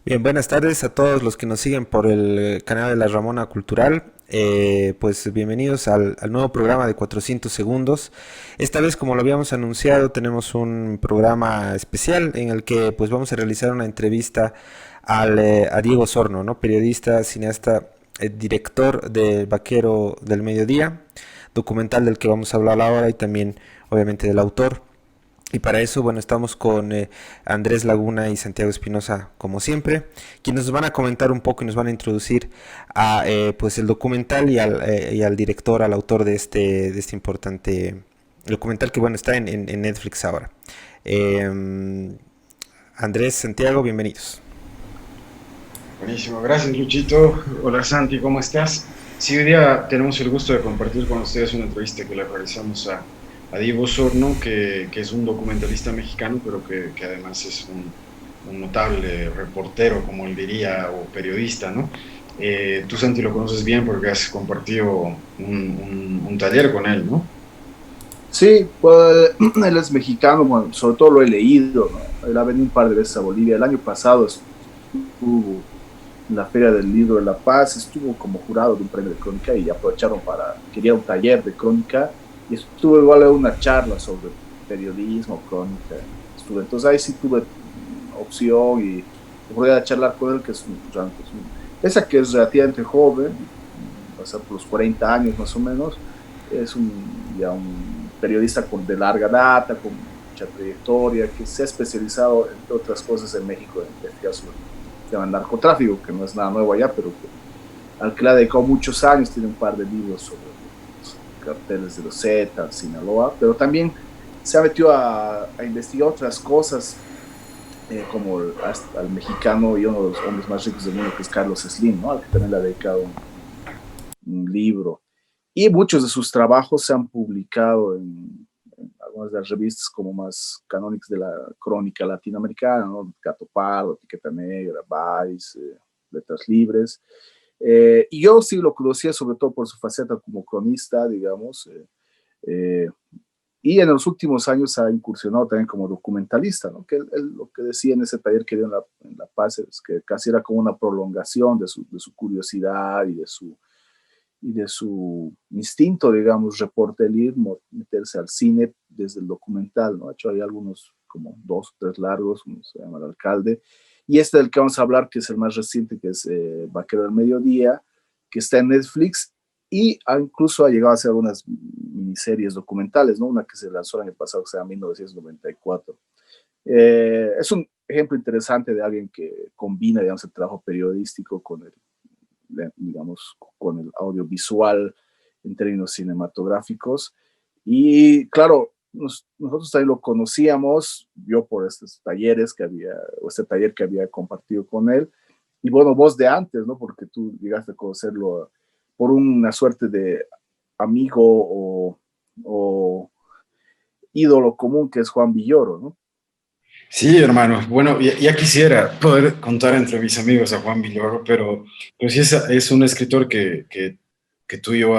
Bien, buenas tardes a todos los que nos siguen por el canal de la Ramona Cultural. Pues bienvenidos al nuevo programa de 400 segundos. Esta vez, como lo habíamos anunciado, tenemos un programa especial en el que pues vamos a realizar una entrevista a Diego Sorno, ¿no? Periodista, cineasta, director de Vaquero del Mediodía, documental del que vamos a hablar ahora y también obviamente del autor. Y para eso, bueno, estamos con Andrés Laguna y Santiago Espinosa, como siempre, quienes nos van a comentar un poco y nos van a introducir a pues el documental y al director, al autor de este importante documental que, bueno, está en Netflix ahora. Andrés, Santiago, bienvenidos. Buenísimo, gracias Luchito. Hola Santi, ¿cómo estás? Sí, hoy día tenemos el gusto de compartir con ustedes una entrevista que le realizamos a Diego Sorno, que es un documentalista mexicano, pero que además es un notable reportero, como él diría, o periodista, ¿no? Tú, Santi, lo conoces bien porque has compartido un taller con él, ¿no? Sí, pues él es mexicano, bueno, sobre todo lo he leído, ¿no? Él ha venido un par de veces a Bolivia. El año pasado estuvo en la Feria del Libro de La Paz, estuvo como jurado de un premio de crónica y aprovecharon quería un taller de crónica y estuvo igual en una charla sobre periodismo, crónica. Entonces ahí sí tuve opción y voy a charlar con él, que realmente pese a que es relativamente joven, pasar por los 40 años más o menos, es ya un periodista de larga data, con mucha trayectoria, que se ha especializado, entre otras cosas, en México en investigación del tema del narcotráfico, que no es nada nuevo allá, pero al que le ha dedicado muchos años, tiene un par de libros sobre los carteles de los Zetas, Sinaloa, pero también se ha metido a investigar otras cosas, como al mexicano y uno de los hombres más ricos del mundo, que es Carlos Slim, ¿no? Al que también le ha dedicado un libro. Y muchos de sus trabajos se han publicado en algunas de las revistas como más canónicas de la crónica latinoamericana, ¿no? Gato Pardo, Etiqueta Negra, Vice, Letras Libres. Y yo sí lo conocía sobre todo por su faceta como cronista, digamos, eh, y en los últimos años ha incursionado también como documentalista, ¿no? Que él lo que decía en ese taller que dio en la Paz es que casi era como una prolongación de su curiosidad y de su instinto, digamos, reporterismo, meterse al cine desde el documental, ¿no? De hecho, hay algunos, como dos o tres largos, uno se llama El Alcalde, y este del que vamos a hablar, que es el más reciente, que es Vaquero del Mediodía, que está en Netflix, y incluso ha llegado a hacer algunas miniseries documentales, ¿no? Una que se lanzó el año pasado, que se llama 1994. Es un ejemplo interesante de alguien que combina, digamos, el trabajo periodístico con digamos, con el audiovisual en términos cinematográficos. Y claro, nosotros también lo conocíamos, yo por estos talleres que había, o este taller que había compartido con él, y bueno, vos de antes, ¿no? Porque tú llegaste a conocerlo por una suerte de amigo o ídolo común que es Juan Villoro, ¿no? Sí, hermano. Bueno, ya quisiera poder contar entre mis amigos a Juan Villoro, pero sí es un escritor que tú y yo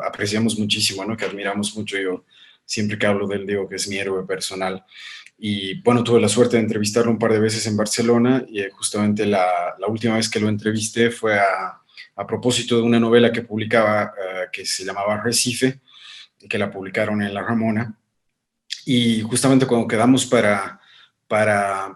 apreciamos muchísimo, ¿no? Que admiramos mucho. Yo siempre que hablo de él digo que es mi héroe personal. Y bueno, tuve la suerte de entrevistarlo un par de veces en Barcelona y justamente la última vez que lo entrevisté fue a propósito de una novela que publicaba que se llamaba Recife, que la publicaron en La Ramona. Y justamente cuando quedamos para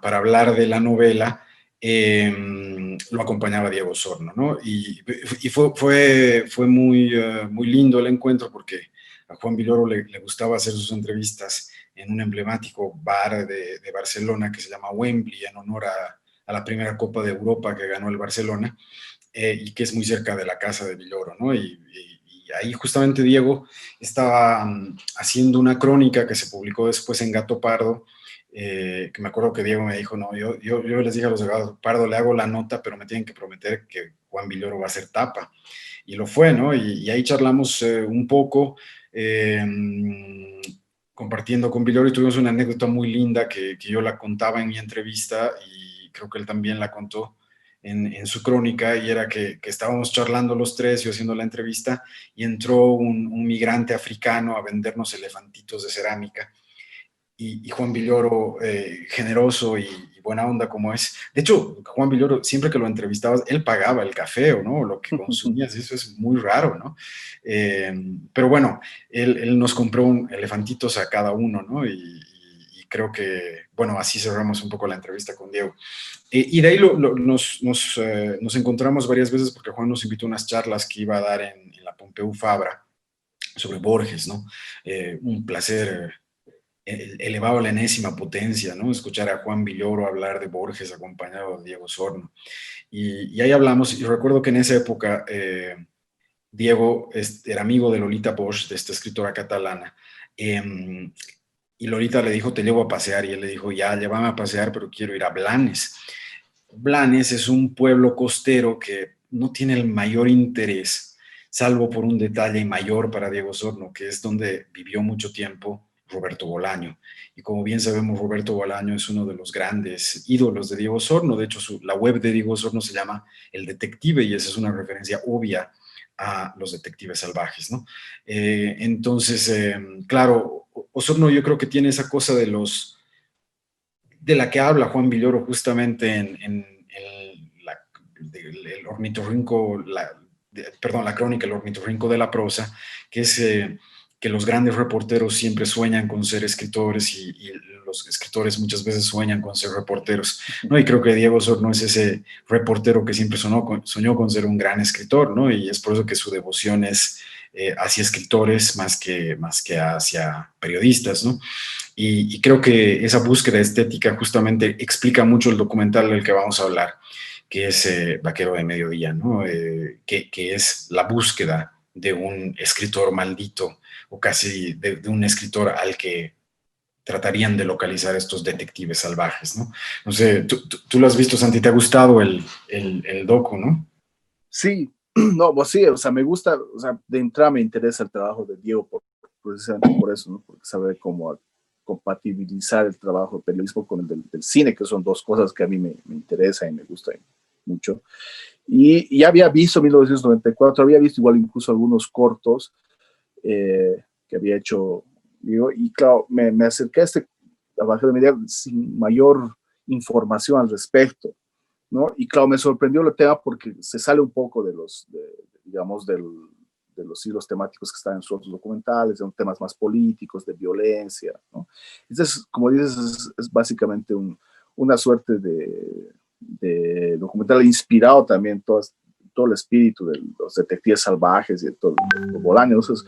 hablar de la novela, lo acompañaba Diego Sorno, ¿no? Y fue muy, muy lindo el encuentro porque a Juan Villoro le gustaba hacer sus entrevistas en un emblemático bar de Barcelona que se llama Wembley, en honor a la primera Copa de Europa que ganó el Barcelona, y que es muy cerca de la casa de Villoro, ¿no? Y ahí justamente Diego estaba haciendo una crónica que se publicó después en Gato Pardo, que me acuerdo que Diego me dijo, no, yo les dije a los de Gato Pardo, le hago la nota, pero me tienen que prometer que Juan Villoro va a ser tapa. Y lo fue, ¿no? Y ahí charlamos un poco, eh, compartiendo con Villoro, y tuvimos una anécdota muy linda que yo la contaba en mi entrevista y creo que él también la contó en su crónica, y era que estábamos charlando los tres, yo haciendo la entrevista, y entró un migrante africano a vendernos elefantitos de cerámica. y Juan Villoro, generoso y buena onda como es. De hecho, Juan Villoro, siempre que lo entrevistabas, él pagaba el café o no, lo que consumías, y eso es muy raro, ¿no? Eh, pero bueno, él nos compró elefantitos a cada uno, ¿no? Y creo que, bueno, así cerramos un poco la entrevista con Diego. Y de ahí nos encontramos varias veces porque Juan nos invitó a unas charlas que iba a dar en la Pompeu Fabra sobre Borges, ¿no? Un placer elevado a la enésima potencia, ¿no? Escuchar a Juan Villoro hablar de Borges acompañado de Diego Sorno. Y ahí hablamos, y recuerdo que en esa época Diego era amigo de Lolita Bosch, de esta escritora catalana, y Lolita le dijo, te llevo a pasear, y él le dijo, ya, llévame a pasear, pero quiero ir a Blanes. Blanes es un pueblo costero que no tiene el mayor interés, salvo por un detalle mayor para Diego Sorno, que es donde vivió mucho tiempo Roberto Bolaño. Y como bien sabemos, Roberto Bolaño es uno de los grandes ídolos de Diego Sorno. De hecho, la web de Diego Sorno se llama El Detective y esa es una referencia obvia a los detectives salvajes, ¿no? Entonces, claro, Osorno yo creo que tiene esa cosa de la que habla Juan Villoro justamente en el ornitorrinco, perdón, la crónica, el ornitorrinco de la prosa, que es que los grandes reporteros siempre sueñan con ser escritores y los escritores muchas veces sueñan con ser reporteros, ¿no? Y creo que Diego Sorno es ese reportero que siempre soñó con ser un gran escritor, ¿no? Y es por eso que su devoción es hacia escritores más que hacia periodistas, ¿no? Y creo que esa búsqueda estética justamente explica mucho el documental del que vamos a hablar, que es Vaquero de Mediodía, ¿no? Que es la búsqueda de un escritor maldito o casi de un escritor al que tratarían de localizar estos detectives salvajes, ¿no? No sé, tú lo has visto, Santi, ¿te ha gustado el docu, no? Sí, no, pues sí, o sea, me gusta, o sea, de entrada me interesa el trabajo de Diego precisamente por eso, ¿no? Porque sabe cómo compatibilizar el trabajo de periodismo con el del cine, que son dos cosas que a mí me interesan y me gustan mucho. Y ya había visto 1994, había visto igual incluso algunos cortos que había hecho Diego, y claro, me acerqué a este trabajo de media sin mayor información al respecto, ¿no? Y claro, me sorprendió el tema porque se sale un poco digamos, de los hilos temáticos que están en sus otros documentales, de temas más políticos, de violencia, ¿no? Entonces, como dices, es básicamente una suerte de documental inspirado también todo el espíritu de los detectives salvajes y de todo el Bolaño. Entonces,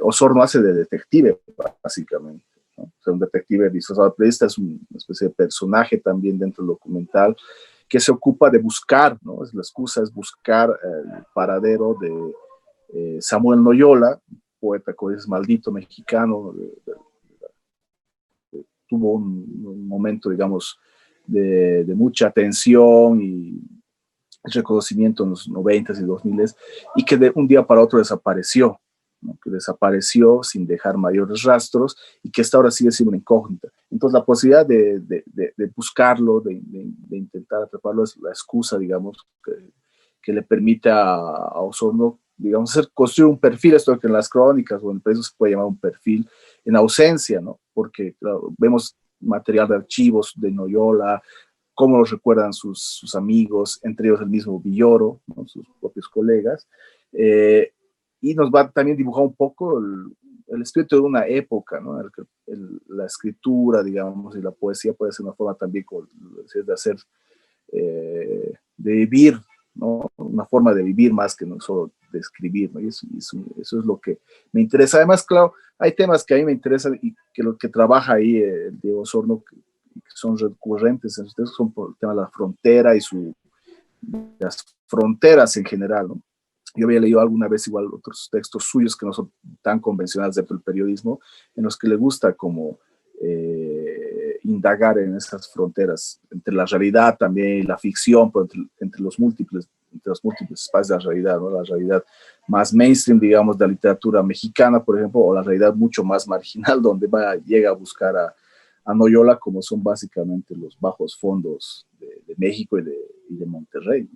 Osorno hace de detective, básicamente, ¿no? O sea, un detective disfrazado, pero este es una especie de personaje también dentro del documental que se ocupa de buscar, ¿no? La excusa es buscar el paradero de Samuel Noyola, poeta, como dices, maldito mexicano, tuvo un momento, digamos, de mucha atención y reconocimiento en los 90s y 2000s, y que de un día para otro desapareció, ¿no? Que desapareció sin dejar mayores rastros y que hasta ahora sigue siendo una incógnita. Entonces la posibilidad de buscarlo, de intentar atraparlo es la excusa, digamos, que le permite a Osorno, digamos, construir un perfil, esto que en las crónicas o en el se puede llamar un perfil en ausencia, ¿no? Porque claro, vemos material de archivos de Noyola, cómo los recuerdan sus amigos, entre ellos el mismo Villoro, ¿no? Sus propios colegas, y nos va también a dibujar un poco el espíritu de una época, ¿no? La escritura, digamos, y la poesía puede ser una forma también de hacer, de vivir, ¿no? Una forma de vivir más que no solo de escribir, ¿no? Y eso es lo que me interesa. Además, claro, hay temas que a mí me interesan y que lo que trabaja ahí Diego Sorno, que son recurrentes en ustedes, son por el tema de la frontera y las fronteras en general, ¿no? Yo había leído alguna vez igual otros textos suyos que no son tan convencionales dentro del periodismo, en los que le gusta como indagar en esas fronteras entre la realidad también y la ficción, pero entre los múltiples espacios de la realidad, ¿no? La realidad más mainstream, digamos, de la literatura mexicana, por ejemplo, o la realidad mucho más marginal, donde llega a buscar a Noyola, como son básicamente los bajos fondos de México y de Monterrey.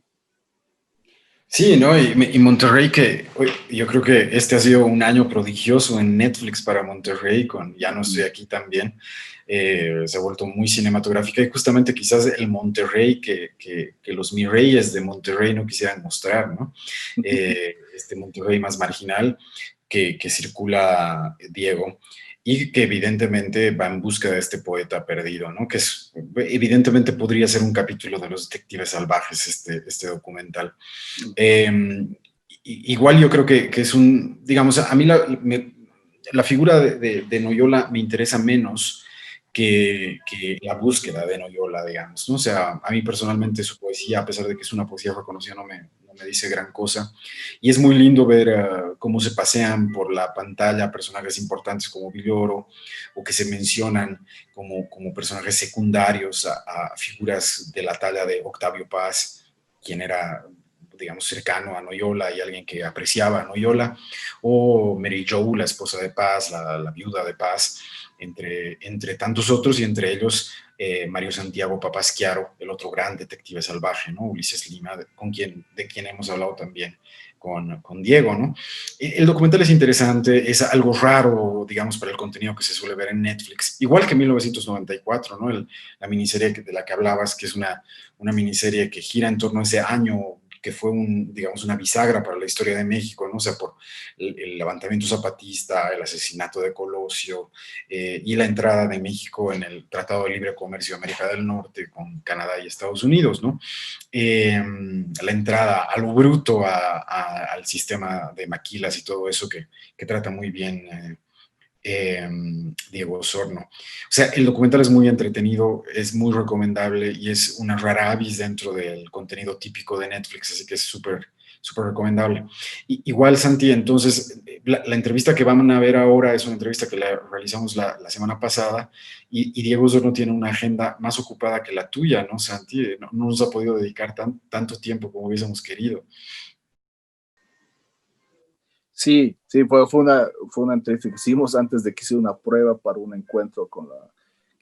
Sí, ¿no? Y Monterrey, que yo creo que este ha sido un año prodigioso en Netflix para Monterrey, con Ya no estoy aquí también. Se ha vuelto muy cinematográfica y justamente quizás el Monterrey que los mi reyes de Monterrey no quisieran mostrar, ¿no? Este Monterrey más marginal que circula Diego y que evidentemente va en busca de este poeta perdido, ¿no? Que es, evidentemente podría ser un capítulo de Los Detectives Salvajes, este documental. Eh, Igual yo creo que es un, digamos, a mí la figura de Noyola me interesa menos que la búsqueda de Noyola, digamos, ¿no? O sea, a mí personalmente su poesía, a pesar de que es una poesía reconocida, no me dice gran cosa. Y es muy lindo ver cómo se pasean por la pantalla personajes importantes como Villoro, o que se mencionan como personajes secundarios a figuras de la talla de Octavio Paz, quien era, digamos, cercano a Noyola y alguien que apreciaba a Noyola, o Mary Jo, la esposa de Paz, la viuda de Paz, entre tantos otros, y entre ellos Mario Santiago Papasquiaro, el otro gran detective salvaje, ¿no? Ulises Lima, de quien hemos hablado también con Diego, ¿no? El documental es interesante, es algo raro, digamos, para el contenido que se suele ver en Netflix, igual que 1994, ¿no? La miniserie de la que hablabas, que es una miniserie que gira en torno a ese año que fue digamos, una bisagra para la historia de México, ¿no? O sea, por el levantamiento zapatista, el asesinato de Colosio y la entrada de México en el Tratado de Libre Comercio de América del Norte con Canadá y Estados Unidos, ¿no? La entrada a lo bruto al sistema de maquilas y todo eso que trata muy bien Diego Osorno. O sea, el documental es muy entretenido, es muy recomendable y es una rara avis dentro del contenido típico de Netflix, así que es súper recomendable. Igual, Santi, entonces, la entrevista que van a ver ahora es una entrevista que la realizamos la semana pasada y Diego Osorno tiene una agenda más ocupada que la tuya, ¿no, Santi? No nos ha podido dedicar tanto tiempo como hubiésemos querido. Sí, sí, fue una entrevista que hicimos antes de que hiciera una prueba para un encuentro con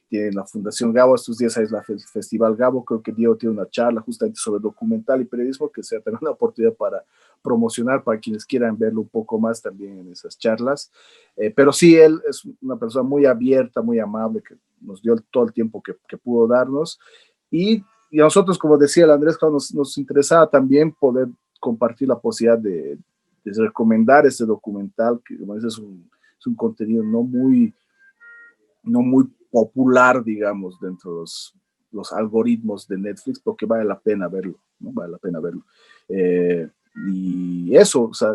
tiene la Fundación Gabo. Estos días es la Festival Gabo. Creo que Diego tiene una charla justamente sobre documental y periodismo que sea también una oportunidad para promocionar para quienes quieran verlo un poco más también en esas charlas. Pero sí, él es una persona muy abierta, muy amable, que nos dio todo el tiempo que pudo darnos. Y a nosotros, como decía el Andrés, nos interesaba también poder compartir la posibilidad de recomendar este documental, que como dices, es un contenido no muy popular, digamos, dentro de los algoritmos de Netflix, porque vale la pena verlo, ¿no? Vale la pena verlo. Y eso, o sea,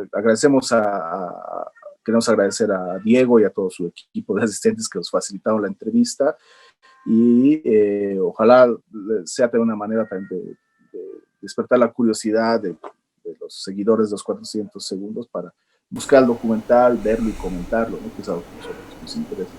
queremos agradecer a Diego y a todo su equipo de asistentes que nos facilitaron la entrevista y ojalá sea de una manera también de despertar la curiosidad de los seguidores de los 400 segundos para buscar el documental, verlo y comentarlo, ¿no? Que es algo que a nosotros nos interesa.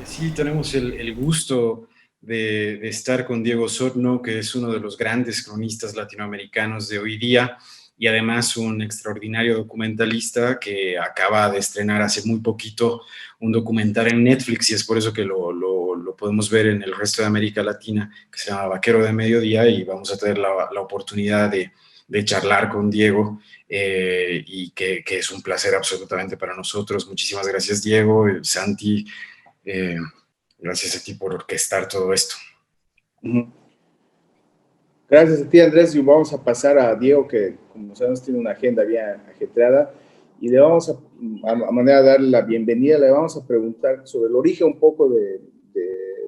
Sí, tenemos el gusto de estar con Diego Osorno, que es uno de los grandes cronistas latinoamericanos de hoy día y además un extraordinario documentalista que acaba de estrenar hace muy poquito un documental en Netflix y es por eso que lo podemos ver en el resto de América Latina, que se llama Vaquero de Mediodía, y vamos a tener la oportunidad de charlar con Diego y que es un placer absolutamente para nosotros. Muchísimas gracias, Diego, Santi. Eh, Gracias a ti por orquestar todo esto. Gracias a ti, Andrés, y vamos a pasar a Diego, que como sabemos tiene una agenda bien ajetreada, y le vamos a manera de darle la bienvenida, le vamos a preguntar sobre el origen un poco de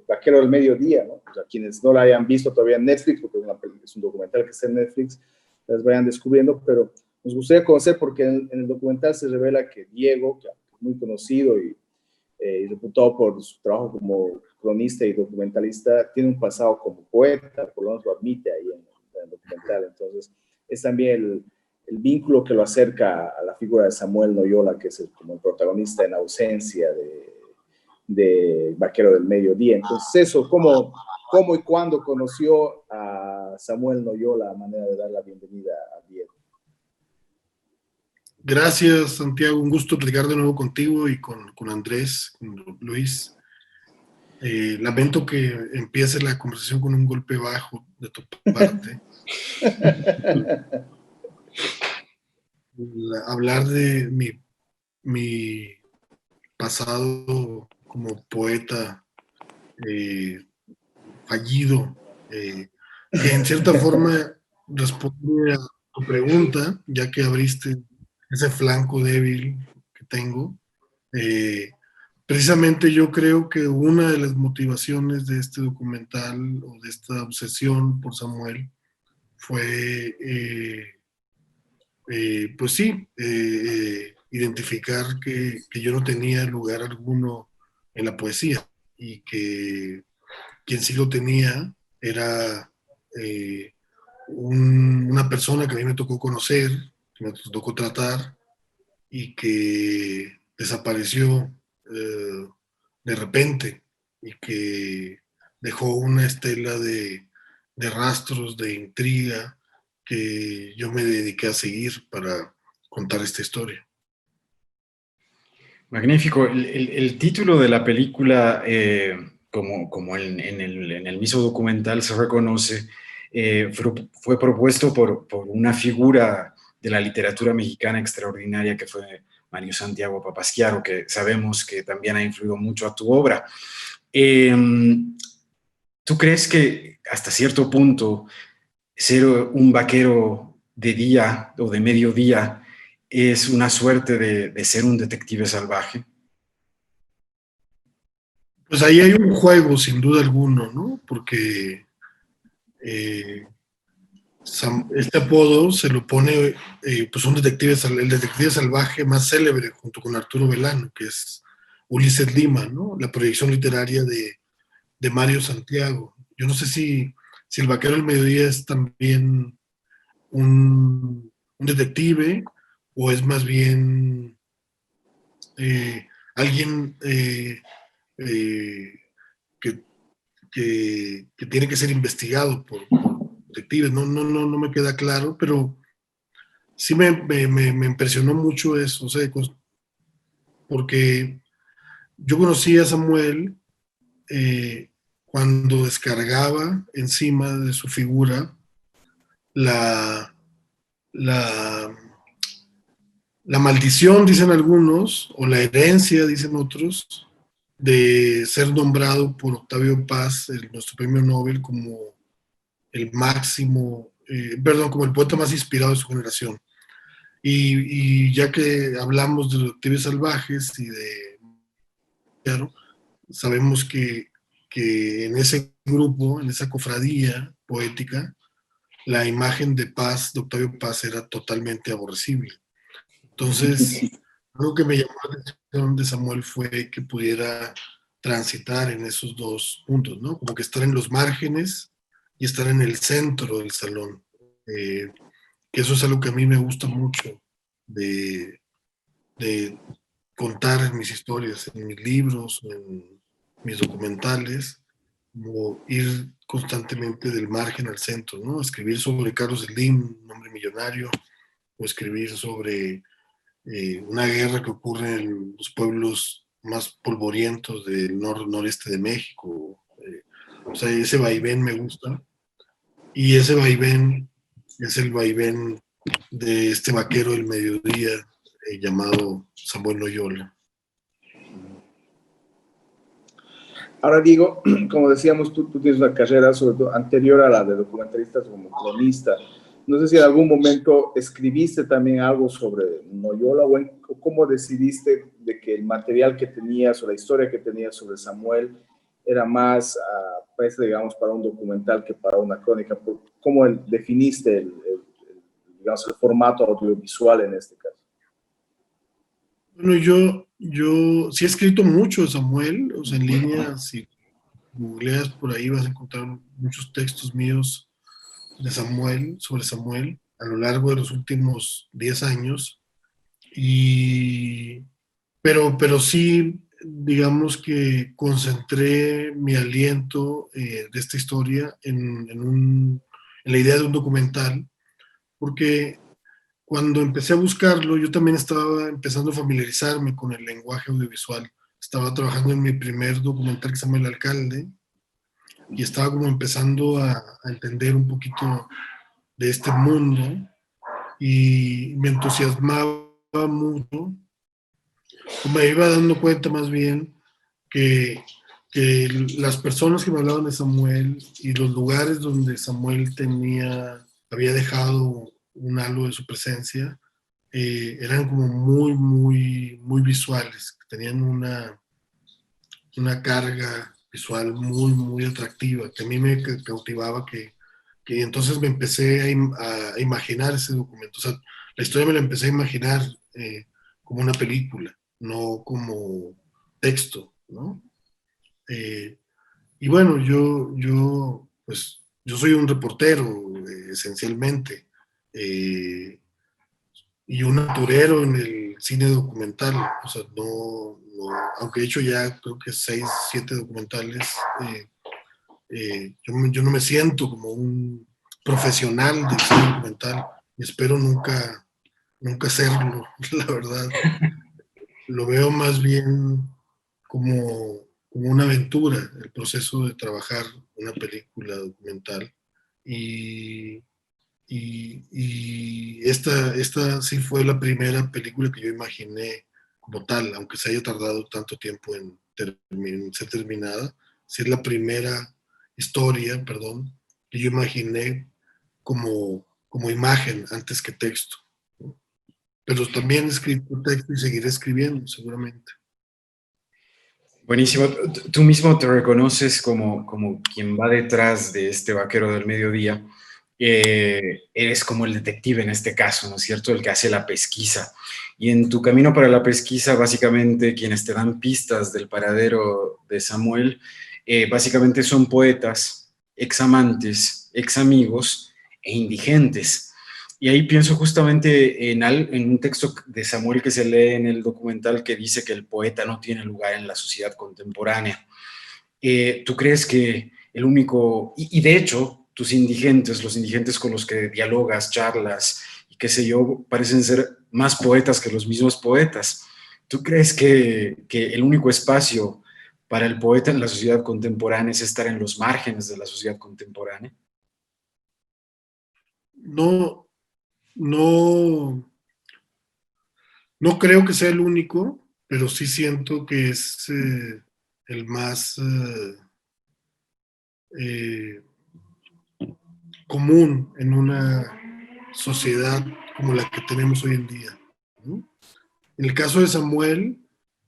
Vaquero del Mediodía, ¿no? O sea, quienes no la hayan visto todavía en Netflix, porque es un documental que está en Netflix, las vayan descubriendo, pero nos gustaría conocer, porque en el documental se revela que Diego, que es muy conocido y reputado por su trabajo como cronista y documentalista, tiene un pasado como poeta, por lo menos lo admite ahí en el documental. Entonces, es también el vínculo que lo acerca a la figura de Samuel Noyola, que es como el protagonista en ausencia de Vaquero del Mediodía. Entonces, eso, ¿cómo y cuándo conoció a Samuel Noyola, a manera de dar la bienvenida a Diego? Gracias, Santiago. Un gusto platicar de nuevo contigo y con Andrés, con Luis. Lamento que empiece la conversación con un golpe bajo de tu parte. hablar de mi pasado como poeta fallido, que en cierta forma responde a tu pregunta, ya que abriste ese flanco débil que tengo. Precisamente yo creo que una de las motivaciones de este documental o de esta obsesión por Samuel fue, pues sí, identificar que yo no tenía lugar alguno en la poesía y que quien sí lo tenía era una persona que a mí me tocó conocer, que me tocó tratar y que desapareció de repente y que dejó una estela de rastros, de intriga que yo me dediqué a seguir para contar esta historia. Magnífico. El título de la película, como en el mismo documental se reconoce, fue propuesto por una figura de la literatura mexicana extraordinaria que fue Mario Santiago Papasquiaro, que sabemos que también ha influido mucho a tu obra. ¿Tú crees que hasta cierto punto ser un vaquero de día o de mediodía es una suerte de ser un detective salvaje? Pues ahí hay un juego, sin duda alguno, ¿no? Porque eh, este apodo se lo pone pues un detective, el detective salvaje más célebre junto con Arturo Velano, que es Ulises Lima, ¿no? La proyección literaria de Mario Santiago. Yo no sé si el vaquero del mediodía es también un detective o es más bien alguien eh, que, que, tiene que ser investigado por detectives. No me queda claro, pero sí me impresionó mucho eso, o sea, porque yo conocí a Samuel cuando descargaba encima de su figura la, la, la maldición, dicen algunos, o la herencia, dicen otros, de ser nombrado por Octavio Paz, nuestro premio Nobel, como el máximo, perdón, como el poeta más inspirado de su generación. Y ya que hablamos de los detectives salvajes y de claro, sabemos que en ese grupo, en esa cofradía poética, la imagen de Paz, de Octavio Paz, era totalmente aborrecible. Entonces, algo que me llamó la atención de Samuel fue que pudiera transitar en esos dos puntos, ¿no? Como que estar en los márgenes y estar en el centro del salón. Que eso es algo que a mí me gusta mucho de, de contar mis historias, en mis libros, en mis documentales, como ir constantemente del margen al centro, ¿no? Escribir sobre Carlos Slim, un hombre millonario, o escribir sobre una guerra que ocurre en los pueblos más polvorientos del noreste de México. O sea, ese vaivén me gusta. Y ese vaivén es el vaivén de este vaquero del mediodía llamado Samuel Loyola. Ahora digo, como decíamos, tú tienes una carrera sobre todo anterior a la de documentalistas como cronista. No sé si en algún momento escribiste también algo sobre Noyola o cómo decidiste de que el material que tenías o la historia que tenías sobre Samuel era más, pues, digamos, para un documental que para una crónica. ¿Cómo definiste digamos, el formato audiovisual en este caso? Bueno, yo sí he escrito mucho de Samuel, o sea, en línea, si googleas por ahí vas a encontrar muchos textos míos de Samuel, sobre Samuel, a lo largo de los últimos 10 años. Pero sí, digamos que concentré mi aliento de esta historia en la idea de un documental, porque cuando empecé a buscarlo, yo también estaba empezando a familiarizarme con el lenguaje audiovisual. Estaba trabajando en mi primer documental que se llama El Alcalde y estaba como empezando a entender un poquito de este mundo y me entusiasmaba mucho, o me iba dando cuenta más bien que las personas que me hablaban de Samuel y los lugares donde Samuel había dejado un halo de su presencia, eran como muy, muy, muy visuales, tenían una carga visual muy, muy atractiva, que a mí me cautivaba, que entonces me empecé a imaginar ese documento. O sea, la historia me la empecé a imaginar como una película, no como texto, ¿no? Eh, y bueno, pues, yo soy un reportero, esencialmente, y un aventurero en el cine documental. O sea, aunque he hecho ya creo que 6, 7 documentales, yo no me siento como un profesional del cine documental y espero nunca serlo, la verdad. Lo veo más bien como una aventura, el proceso de trabajar una película documental. Y, y esta sí fue la primera película que yo imaginé como tal, aunque se haya tardado tanto tiempo en ser terminada. Sí es la primera historia, perdón, que yo imaginé como imagen antes que texto, ¿no? Pero también he escrito texto y seguiré escribiendo, seguramente. Buenísimo. Tú mismo te reconoces como quien va detrás de este vaquero del mediodía. Eres como el detective en este caso, ¿no es cierto? El que hace la pesquisa. Y en tu camino para la pesquisa, básicamente quienes te dan pistas del paradero de Samuel, básicamente son poetas, examantes, examigos e indigentes. Y ahí pienso justamente en un texto de Samuel que se lee en el documental que dice que el poeta no tiene lugar en la sociedad contemporánea. ¿Tú crees que el único, y de hecho, tus indigentes, los indigentes con los que dialogas, charlas y qué sé yo, parecen ser más poetas que los mismos poetas? ¿Tú crees que el único espacio para el poeta en la sociedad contemporánea es estar en los márgenes de la sociedad contemporánea? No, no, no creo que sea el único, pero sí siento que es el más eh, común en una sociedad como la que tenemos hoy en día, ¿no? En el caso de Samuel,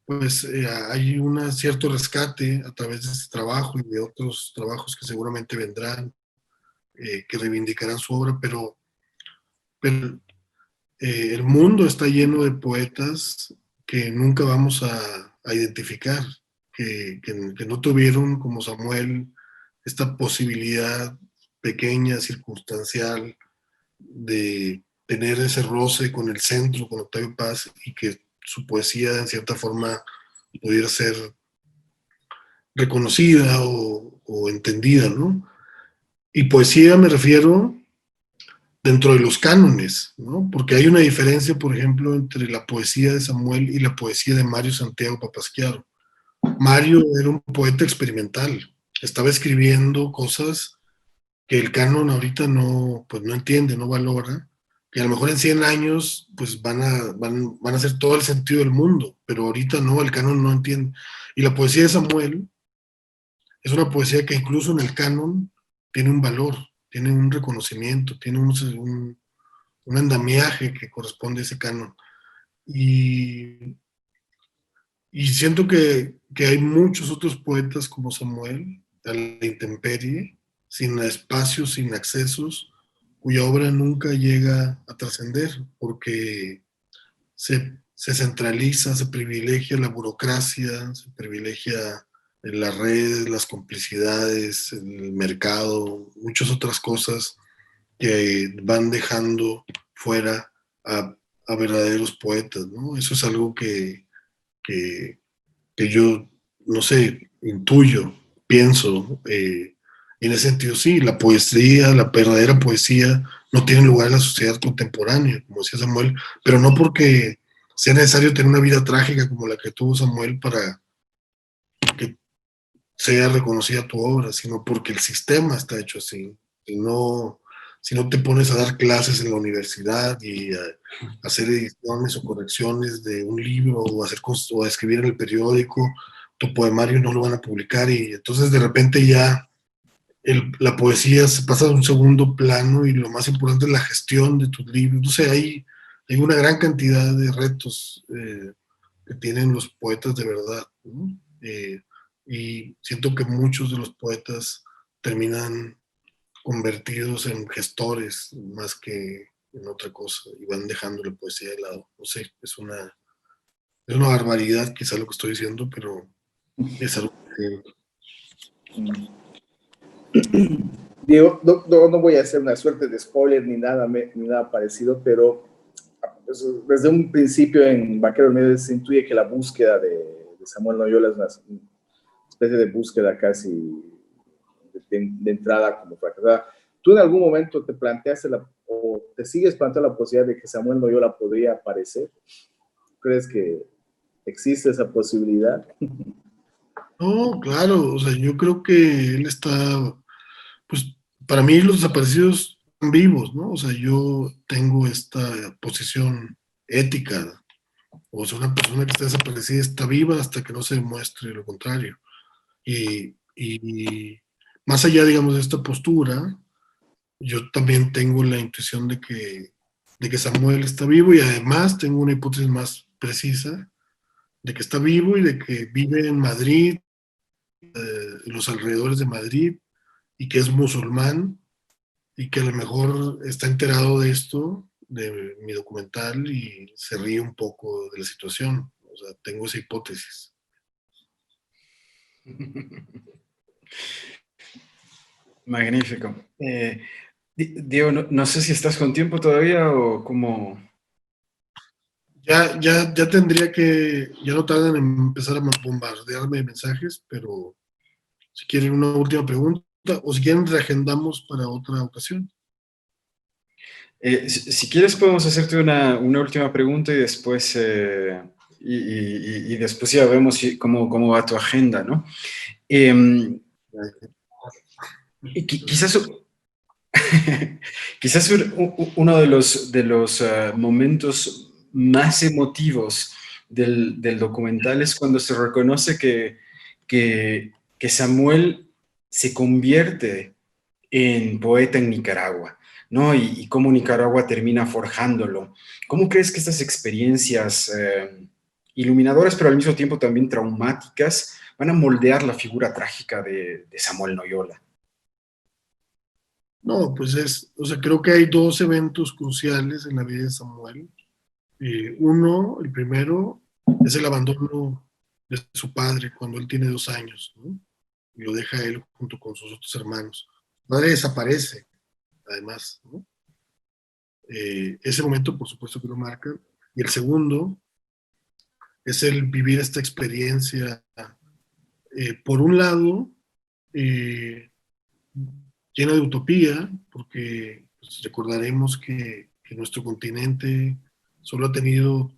pues hay un cierto rescate a través de este trabajo y de otros trabajos que seguramente vendrán, que reivindicarán su obra, pero el mundo está lleno de poetas que nunca vamos a identificar, que no tuvieron, como Samuel, esta posibilidad pequeña, circunstancial, de tener ese roce con el centro, con Octavio Paz, y que su poesía, en cierta forma, pudiera ser reconocida o entendida, ¿no? Y poesía me refiero dentro de los cánones, ¿no? Porque hay una diferencia, por ejemplo, entre la poesía de Samuel y la poesía de Mario Santiago Papasquiaro. Mario era un poeta experimental, estaba escribiendo cosas que el canon ahorita pues no entiende, no valora, que a lo mejor en 100 años pues van a hacer todo el sentido del mundo, pero ahorita no, el canon no entiende. Y la poesía de Samuel es una poesía que incluso en el canon tiene un valor, tiene un reconocimiento, tiene un andamiaje que corresponde a ese canon. Y, y siento que hay muchos otros poetas como Samuel, a la intemperie, sin espacios, sin accesos, cuya obra nunca llega a trascender, porque se centraliza, se privilegia la burocracia, se privilegia las redes, las complicidades, el mercado, muchas otras cosas que van dejando fuera a verdaderos poetas, ¿no? Eso es algo que, que yo, no sé, intuyo, pienso, y en ese sentido sí, la poesía, la verdadera poesía, no tiene lugar en la sociedad contemporánea, como decía Samuel, pero no porque sea necesario tener una vida trágica como la que tuvo Samuel para que sea reconocida tu obra, sino porque el sistema está hecho así. Si no, si no te pones a dar clases en la universidad y a hacer ediciones o correcciones de un libro o a escribir en el periódico, tu poemario no lo van a publicar y entonces de repente ya la poesía se pasa a un segundo plano y lo más importante es la gestión de tus libros. Entonces hay una gran cantidad de retos que tienen los poetas de verdad, ¿no? Y siento que muchos de los poetas terminan convertidos en gestores más que en otra cosa y van dejando la poesía de lado. No sé, es una barbaridad quizá lo que estoy diciendo, pero es algo que... Diego, no voy a hacer una suerte de spoiler ni nada parecido, pero pues, desde un principio en Vaqueros Medios se intuye que la búsqueda de Samuel Noyola es una especie de búsqueda casi de entrada como fracasada. ¿Tú en algún momento te planteaste o te sigues planteando la posibilidad de que Samuel Noyola podría aparecer? ¿Crees que existe esa posibilidad? No, claro, o sea, yo creo que él está, pues para mí los desaparecidos están vivos, ¿no? O sea, yo tengo esta posición ética, o sea, una persona que está desaparecida está viva hasta que no se demuestre lo contrario. Y más allá, digamos, de esta postura, yo también tengo la intuición de que Samuel está vivo y además tengo una hipótesis más precisa de que está vivo y de que vive en Madrid, en los alrededores de Madrid, y que es musulmán y que a lo mejor está enterado de esto, de mi documental, y se ríe un poco de la situación. O sea, tengo esa hipótesis. Magnífico. Diego, no sé si estás con tiempo todavía o cómo. Ya tendría que, ya no tardan en empezar a bombardearme de mensajes, pero si quieren una última pregunta o si quieren reagendamos para otra ocasión. Si quieres podemos hacerte una última pregunta y después, y después ya vemos cómo va tu agenda, ¿no? Quizás, quizás uno de los momentos más emotivos del documental es cuando se reconoce que Samuel se convierte en poeta en Nicaragua, ¿no? Y cómo Nicaragua termina forjándolo. ¿Cómo crees que estas experiencias iluminadoras, pero al mismo tiempo también traumáticas, van a moldear la figura trágica de Samuel Noyola? No, pues o sea, creo que hay dos eventos cruciales en la vida de Samuel. Uno, el primero, es el abandono de su padre cuando él tiene 2 años, ¿no? Y lo deja él junto con sus otros hermanos. Su padre desaparece, además, ¿no? Ese momento, por supuesto, que lo marca. Y el segundo es el vivir esta experiencia, por un lado, llena de utopía, porque pues, recordaremos que nuestro continente solo ha tenido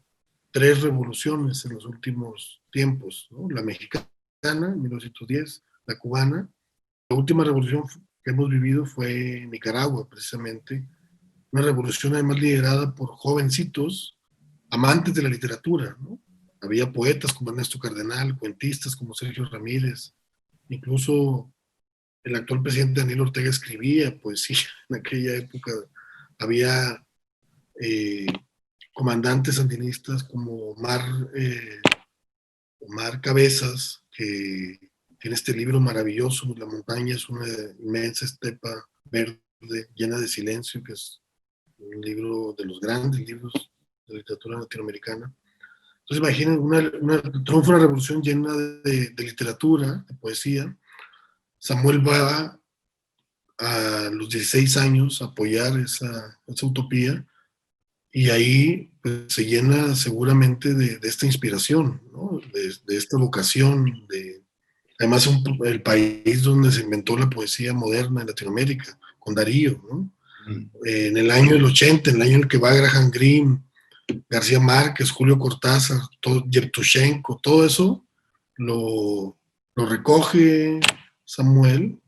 3 revoluciones en los últimos tiempos, ¿no? La mexicana, en 1910, la cubana. La última revolución que hemos vivido fue en Nicaragua, precisamente. Una revolución además liderada por jovencitos amantes de la literatura, ¿no? Había poetas como Ernesto Cardenal, cuentistas como Sergio Ramírez, incluso el actual presidente Daniel Ortega escribía poesía en aquella época. Había comandantes sandinistas como Omar Cabezas, que tiene este libro maravilloso, La montaña es una inmensa estepa verde llena de silencio, que es un libro de los grandes libros de literatura latinoamericana. Entonces imaginen triunfa una revolución llena de literatura, de poesía. Samuel va a los 16 años a apoyar esa utopía y ahí pues, se llena seguramente de esta inspiración, ¿no? de esta vocación, además el país donde se inventó la poesía moderna en Latinoamérica, con Darío, ¿no? En el año del 80, en el año en el que va Graham Greene, García Márquez, Julio Cortázar, Yevtushenko, todo eso lo recoge Samuel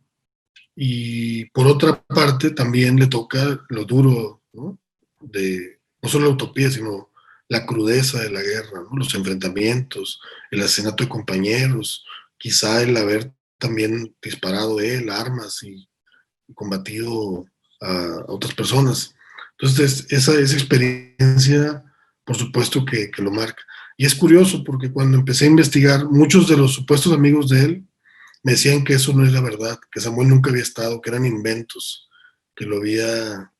y por otra parte también le toca lo duro, ¿no? De no solo la utopía, sino la crudeza de la guerra, ¿no? Los enfrentamientos, el asesinato de compañeros, quizá el haber también disparado él armas y combatido a otras personas. Entonces, esa experiencia, por supuesto que lo marca. Y es curioso porque cuando empecé a investigar, muchos de los supuestos amigos de él me decían que eso no es la verdad, que Samuel nunca había estado, que eran inventos, que lo había,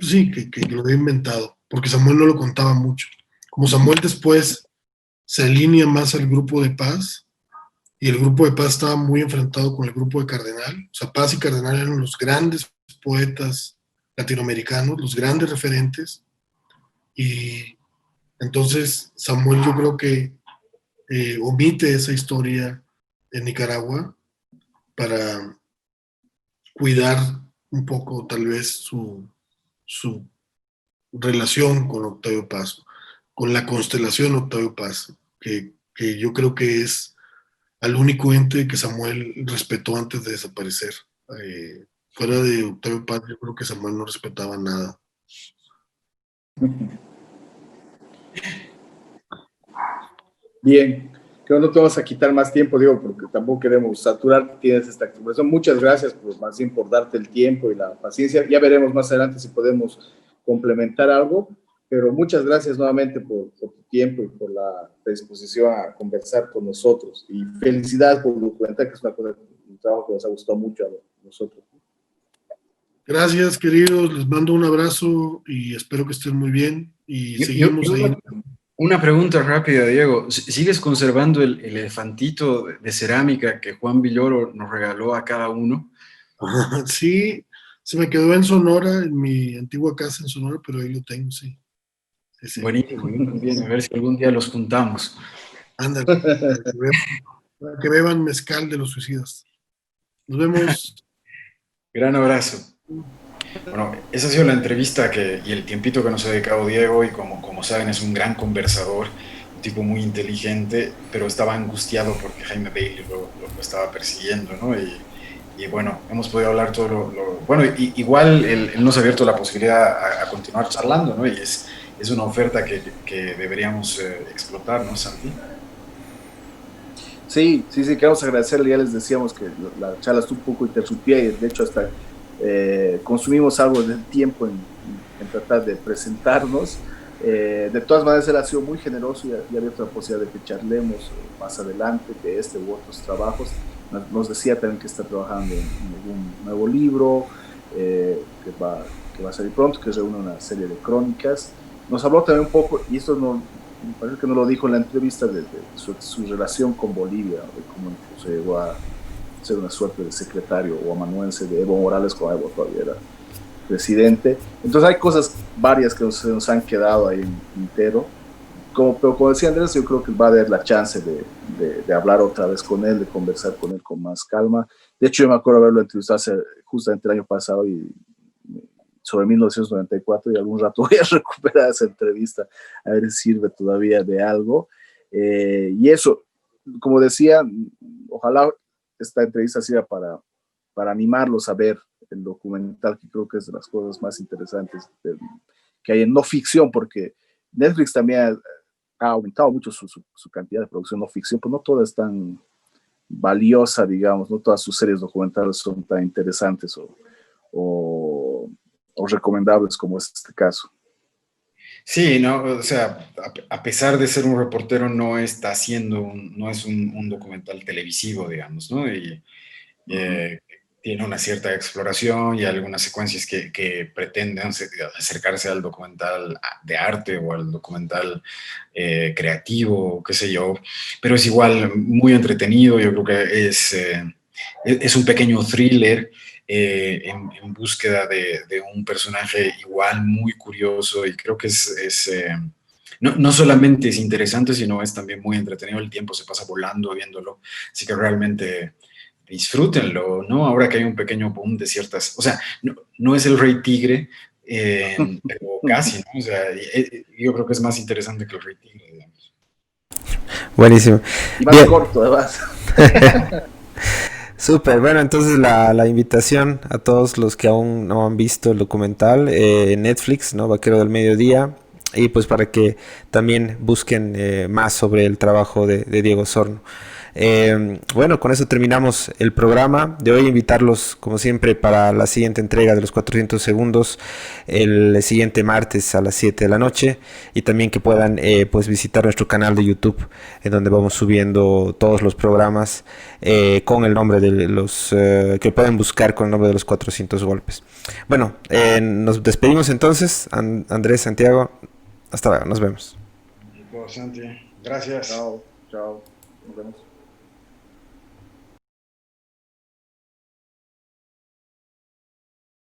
sí, que lo había inventado, porque Samuel no lo contaba mucho. Como Samuel después se alinea más al grupo de Paz, y el grupo de Paz estaba muy enfrentado con el grupo de Cardenal. O sea, Paz y Cardenal eran los grandes poetas latinoamericanos, los grandes referentes, y entonces Samuel yo creo que omite esa historia en Nicaragua para cuidar un poco tal vez su relación con Octavio Paz, con la constelación Octavio Paz, que yo creo que es al único ente que Samuel respetó antes de desaparecer. Fuera de Octavio Paz, yo creo que Samuel no respetaba nada. Bien, creo que no te vamos a quitar más tiempo, digo, porque tampoco queremos saturar. Tienes esta conversación. Muchas gracias más bien por darte el tiempo y la paciencia. Ya veremos más adelante si podemos complementar algo, pero muchas gracias nuevamente por tu tiempo y por la predisposición a conversar con nosotros. Y felicidades por documentar, que es un trabajo que nos ha gustado mucho a nosotros. Gracias, queridos. Les mando un abrazo y espero que estén muy bien. Y seguimos ahí. Una pregunta rápida, Diego. ¿Sigues conservando el elefantito de cerámica que Juan Villoro nos regaló a cada uno? Sí, se me quedó en Sonora, en mi antigua casa en Sonora, pero ahí lo tengo, sí. Sí. Buenísimo, yo también, a ver si algún día los juntamos. Ándale, para que beban mezcal de los suicidas. Nos vemos. Gran abrazo. Bueno, esa ha sido la entrevista y el tiempito que nos ha dedicado Diego, y como saben es un gran conversador, un tipo muy inteligente, pero estaba angustiado porque Jaime Bailey lo estaba persiguiendo, ¿no? Y bueno, hemos podido hablar todo bueno, igual él nos ha abierto la posibilidad a continuar charlando, ¿no? Y es una oferta que deberíamos explotar, ¿no, Santi? Sí, queremos agradecerle. Ya les decíamos que la charla estuvo un poco interrumpida y de hecho hasta consumimos algo de tiempo en tratar de presentarnos. De todas maneras, él ha sido muy generoso y ha abierto la posibilidad de que charlemos más adelante de este u otros trabajos. Nos decía también que está trabajando en algún nuevo libro que va a salir pronto, que reúne una serie de crónicas. Nos habló también un poco, y esto no, me parece que no lo dijo en la entrevista, de su relación con Bolivia, de cómo incluso llegó a ser una suerte de secretario o amanuense de Evo Morales cuando Evo todavía era presidente. Entonces hay cosas varias que nos han quedado ahí en tintero. Pero como decía Andrés, yo creo que va a haber la chance de hablar otra vez con él, de conversar con él con más calma. De hecho, yo me acuerdo haberlo entrevistado justamente el año pasado sobre 1994, y algún rato voy a recuperar esa entrevista a ver si sirve todavía de algo. Y eso, como decía, ojalá esta entrevista sirva para animarlos a ver el documental, que creo que es de las cosas más interesantes que hay en no ficción, porque Netflix también ha aumentado mucho su cantidad de producción no ficción, pero no toda es tan valiosa, digamos, no todas sus series documentales son tan interesantes o recomendables como es este caso. Sí, no, o sea, a pesar de ser un reportero, no es un documental televisivo, digamos, ¿no? Y tiene una cierta exploración y algunas secuencias que pretenden acercarse al documental de arte o al documental creativo, qué sé yo, pero es igual muy entretenido. Yo creo que es un pequeño thriller en búsqueda de un personaje igual muy curioso, y creo que no solamente es interesante, sino es también muy entretenido. El tiempo se pasa volando viéndolo, así que realmente disfrútenlo, ¿no? Ahora que hay un pequeño boom de ciertas, o sea, no es el Rey Tigre, pero casi, ¿no? O sea, yo creo que es más interesante que el Rey Tigre, digamos. Buenísimo. Y más corto, además. Súper, bueno, entonces la invitación a todos los que aún no han visto el documental en Netflix, ¿no? Vaquero del Mediodía, y pues para que también busquen más sobre el trabajo de Diego Osorno. Bueno, con eso terminamos el programa de hoy. Invitarlos, como siempre, para la siguiente entrega de los 400 segundos el siguiente martes a las 7 de la noche, y también que puedan pues visitar nuestro canal de YouTube, en donde vamos subiendo todos los programas con el nombre de los que pueden buscar con el nombre de los 400 golpes. Bueno, nos despedimos entonces, Andrés, Santiago, hasta luego, nos vemos. Santi, gracias. Chao, chao. Nos vemos.